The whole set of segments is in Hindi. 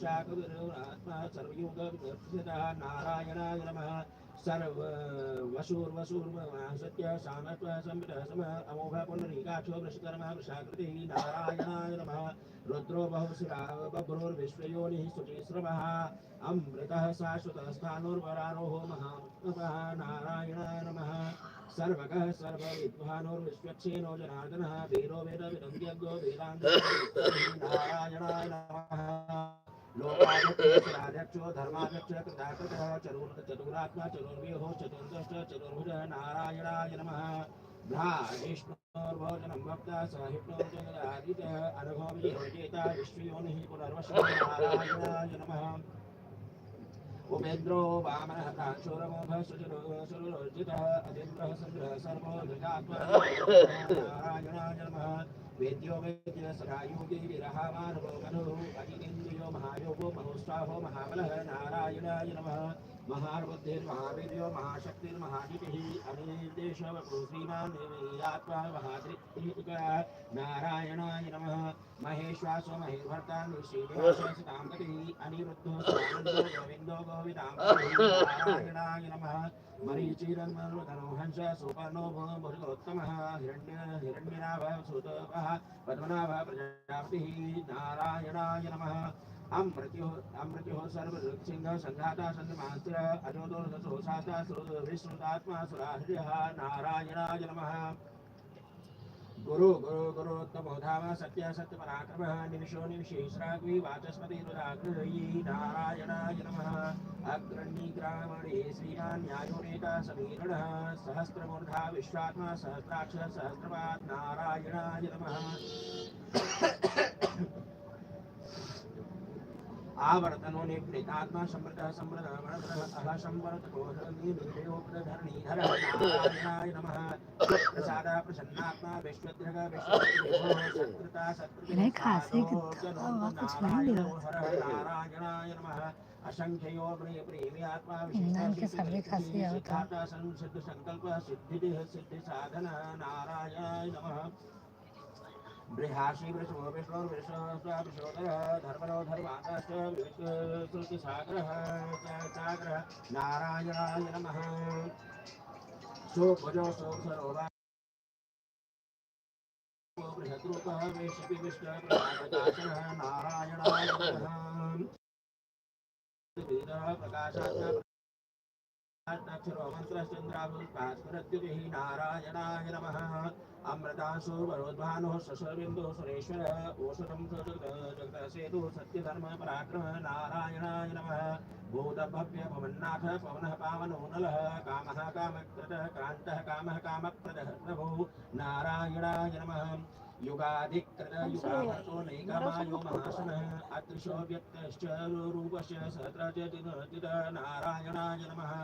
शाकविरात्मा सर्वयोगविदर्शितः नारायणाय नमः सर्व वसूर्वसूर्वसत्य सामत्व संवितः सम अमोघ पुंडरीकाक्षो वृषकर्मा वृषाकृतिः नारायणाय नमः रुद्रो बहुशिरा बभ्रोर्विश्वयोनिः शुचिश्रवः अमृतः शाश्वतस्थानोर्वरारोहो महात्मः नारायणाय नमः सर्वगः सर्वविद्वानोर्विश्वक्षेनो जनार्दनः वीरो वेदविदं वेदान्तो नारायणाय नमः लोकाध्यक्षो धर्माध्यक्ष कृताकृतः चतुरात्मा चतुर्व्यूहो चतुर्दश चतुर्भुज नारायणाय नमः भ्राजिष्णोर्भोजनं भक्ता सहिष्णोर्जगदादितः अनुभवविजेता विश्वयोनिः पुनर्वशो नारायणाय नमः उपेन्द्रो वामनः प्राक्षोरमोघः सुरलोचितः अतीन्द्रः सन्द्रः सर्वो धृतात्मा नारायणाय नमः वेद्यो वेद्य सदायोगी विरहा मानवो मनुः अजितेन्द्रियो महायोगो महोत्साहो महाबलः नारायणाय नमः महाबुद्धिर्महावीर्यो महाशक्तिर्महानिधिः अनिर्देशवपु श्रीमान् आत्मा महादृक् नारायणाय नमः महेश्वासो महेश्वर्ता श्रीनिवासतां गतिः अनिरुद्धो स्वानन्दो गोविन्दो गोविदां नारायणाय नमः मरीचिरन्मरुदनो हंस सुपर्णो भुजगोत्तमः हिरण्यनाभः सुतपः पद्मनाभः प्रजापतिः नारायणाय नमः अमृत्युः सर्वसिंह संघाता सन्मास्त्र अजोदोर्दशो शास्ता विश्रुतात्मा सुराहृदयः नारायणाय नमः गुरुत्तमो धाम सत्य पराक्रमः निमिषो निमिषेश्राग्वी वाचस्पति रुदाग्रही नारायणाय नमः अग्रणी ग्रामणे श्रीमान् न्यायो नेता समीरणः सहस्रमूर्धा विश्वात्मा सहस्राक्ष सहस्रपात् नारायणाय नमः आवर्तनो निप्रेतात्मा समृतः समृद्धः अह संवरतकोधरणीधर नारायणाय नमः प्रसादा प्रसन्नात्मा विश्वद्रग विश्वकृता नारायणाय नमः असंख्यो प्रेमी आत्मा विशिष्टा सिद्ध संकल्प सिद्धि सिद्धि साधन नारायणाय नमः बृहाशी वृषभो विष्णुर्विष्णोदर धर्मनो धर्माकाश श्रुतिसागरः सागरः नारायणाय नमः सोभुजो सोऽसरोवा बृहद्रूपः वेशपि विष्णुप्रकाशः नारायणाय नमः प्रकाशात्मा अक्षरो मंत्रश्चंद्राभुस्भास्करद्युतिः नारायणाय नमः अमृतासु वरोद्भानो शशबिन्दु सुरेश्वर ओषधं जगतसेतु सत्यधर्म पराक्रम नारायणाय नमः भूतभव्य भवन्नाथ पवनः पावनो नलः कामः कामकृतः कान्तः कामः कामप्रदः प्रभो नारायणाय नमः युगाधिकृत युगामतो नैकमायो महाशनः अदृशो व्यक्तश्च रूपश्च सहस्रचित नारायणाय नमः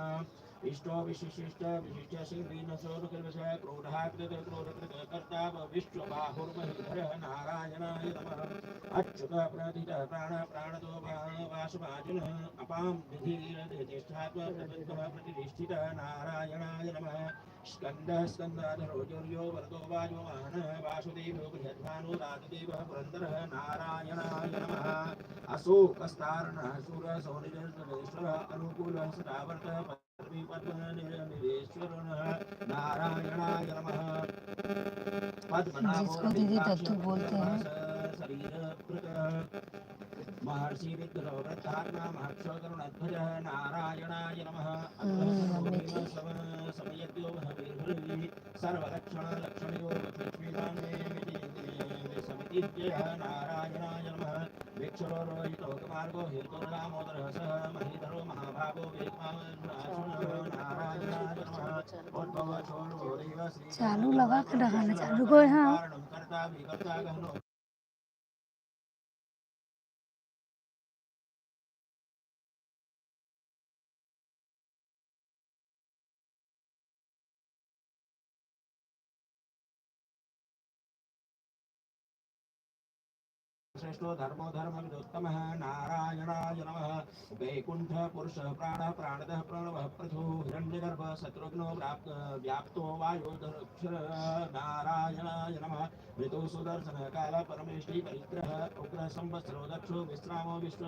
इष्टो विशिष्ट विशिष्ट श्रीनसोरुकृष क्रोधाकृत क्रोधकृत कर्ता विश्वबाहुर्महीधरः नारायणाय नमः अच्युत प्रथितः प्राणतो वासुभाजुनः अपां विधिरधिष्ठात्मा प्रतिष्ठितः नारायणाय नमः स्कंदः स्कंदाधरो जोर्यो वरदो वाजोमानः वासुदेवो बृहद्भानो राजदेवः पुरन्दरः नारायणाय नमः अशोकस्तारणः शूरसौनिजश्वरः अनुकूलः सदावर्तः पद्मनिवेश्वरः नारायणाय नमः जिसको दीदी दत्तू बोलते हैं शरीरकृतः महर्षि विग्रहो वृद्धात्मा महर्षो करुणध्वजः नारायणाय नमः समयज्ञो महवीर्भृः सर्वलक्षणलक्षणयो समितिजयः नारायणाय नमः वीक्षरो रोहितोकमार्गो हेतुर्दामोदरः सह महीधरो महाभागो नारायणाय नमः उद्भव छोड़ो देव श्री चालू लगा के रखना चालू को यहाँ कर्ता विकर्ता गहनो श्रेष्ठो धर्मो धर्म विदोत्तमः नारायणाय नमः वैकुंठ पुरुष प्राण प्राणदः प्रणवः प्रथु हिरण्यगर्भ शत्रुघ्नो व्याप्तो वायुधक्षर नारायणाय नमः ऋतु सुदर्शन काल परमेष्टि परिग्रह उग्र संवत्सरो दक्षो विश्रामो विश्व